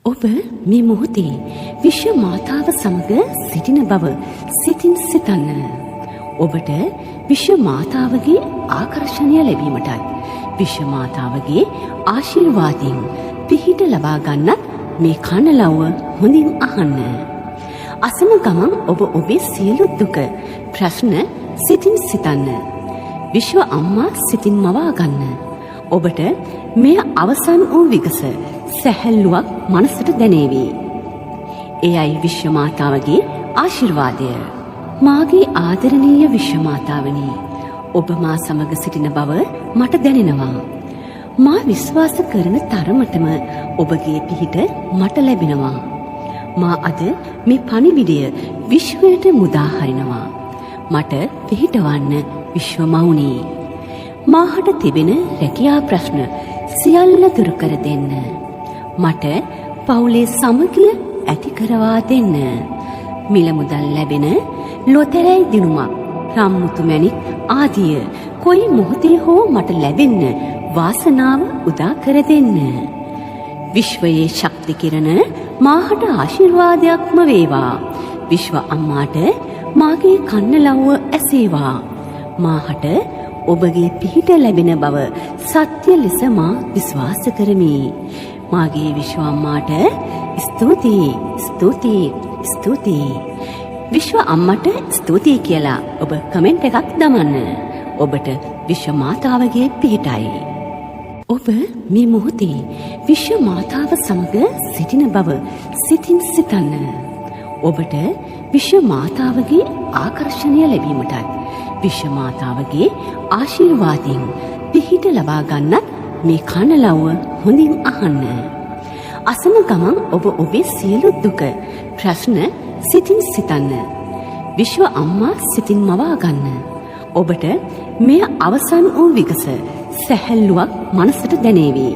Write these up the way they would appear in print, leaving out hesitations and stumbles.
ඔබ මේ මොහොතේ විශ්ව මාතාව සමග සිටින බව සිතින් සිතන්න. ඔබට විශ්ව මාතාවගේ ආකර්ෂණය ලැබීමටත් විශ්ව මාතාවගේ ආශිර්වාදයෙන් පිහිට ලබා ගන්නත් මේ කනලව්ව හොඳින් අහන්න. අසන ගමන් ඔබ ඔබේ සියලු දුක ප්‍රශ්න සිතින් සිතන්න. විශ්ව අම්මා සිතින් මවා ගන්න. ඔබට මේ අවසන් වූ විගස සැහැල්ලුවක් මනසට දැනේවි. එයයි විශ්ව මාතාවගේ ආශිර්වාදය. මාගේ ආදරණීය විශ්ව මාතාවනි, ඔබ මා සමග සිටින බව මට දැනෙනවා. මා විශ්වාස කරන තරමටම ඔබගේ පිහිට මට ලැබෙනවා. මා අද මේ පණිවිඩය විශ්වයට මුදා හරිනවා. මට පිහිටවන්න විශ්ව මවුනි. මාහට තිබෙන රැකියා ප්‍රශ්න සියල්ල දුරු කර දෙන්න. මට පවුලේ සමගිය ඇති කරවා දෙන්න. මිල මුදල් ලැබෙන ලොතරැයි දිනුමක්, රම්මුතු මැණික් ආදිය කොයි මොහොතේ හෝ මට ලැබෙන්න වාසනාව උදා කර දෙන්න. විශ්වයේ ශක්ති කිරණ මාහට ආශිර්වාදයක්ම වේවා. විශ්ව අම්මාට මාගේ කන්නලව්ව ඇසේවා. මාහට ඔබගේ පිහිට ලැබෙන බව සත්‍ය ලෙස මා විශ්වාස කරමි. මාගේ විශ්ව අම්මාට ස්තුතියි, ස්තුතියි, ස්තුතියි. විශ්ව අම්මට ස්තුතියි කියලා ඔබ කමෙන්ට් එකක් දමන්න. ඔබට විශ්ව මාතාවගේ පිහිටයි. ඔබ මේ මොහොතේ විශ්ව මාතාව සමග සිටින බව සිතින් සිතන්න. ඔබට විශ්ව මාතාවගේ ආකර්ෂණය ලැබීමටත් විශ්ව මාතාවගේ ආශිර්වාදයෙන් පිහිට ලබා ගන්නත් මේ කනලව්ව හොඳින් අහන්න. අසන ගමන් ඔබ ඔබේ සියලු දුක ප්‍රශ්න සිතින් සිතන්න. විශ්ව අම්මා සිතින් මවා ගන්න. ඔබට මේ අවසන් වූ විගස සැහැල්ලුවක් මනසට දැනේවි.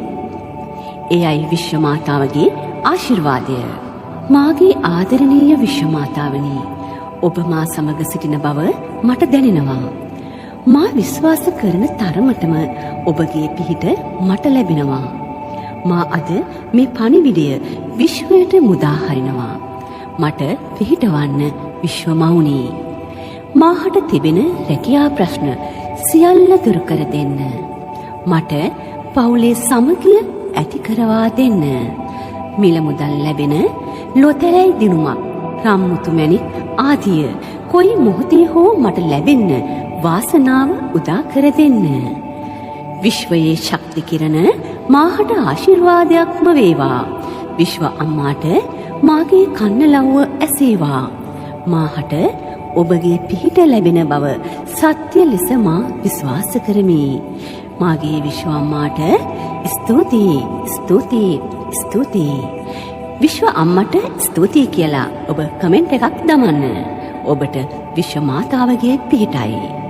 එයයි විශ්ව මාතාවගේ ආශිර්වාදය. මාගේ ආදරණීය විශ්ව මාතාවනි, ඔබ මා සමග සිටින බව මට දැනෙනවා. මා විශ්වාස කරන තරමටම ඔබගේ පිහිට මට ලැබෙනවා. මා අද මේ පණිවිඩය විශ්වයට මුදා හරිනවා. මට පිහිටවන්න විශ්ව මවුනි. මාහට තිබෙන රැකියා ප්‍රශ්න සියල්ල දුරු කර දෙන්න. මට පවුලේ සමගිය ඇති කරවා දෙන්න. මිල මුදල් ලැබෙන ලොතරැයි දිනුමක්, රම්මුතු මැණික් ආදිය කොයි මොහොතේ හෝ මට ලැබෙන්න වාසනාව උදා කර දෙන්න. විශ්වයේ ශක්ති කිරණ මාහට ආශිර්වාදයක්ම වේවා. විශ්ව අම්මාට මාගේ කන්නලව්ව ඇසේවා. මාහට ඔබගේ පිහිට ලැබෙන බව සත්‍ය ලෙස මා විශ්වාස කරමි. මාගේ විශ්ව අම්මාට ස්තුතියි, ස්තුතියි, ස්තුතියි. විශ්ව අම්මට ස්තුතියි කියලා ඔබ කමෙන්ට් එකක් දමන්න. ඔබට විශ්ව මාතාවගේ පිහිටයි.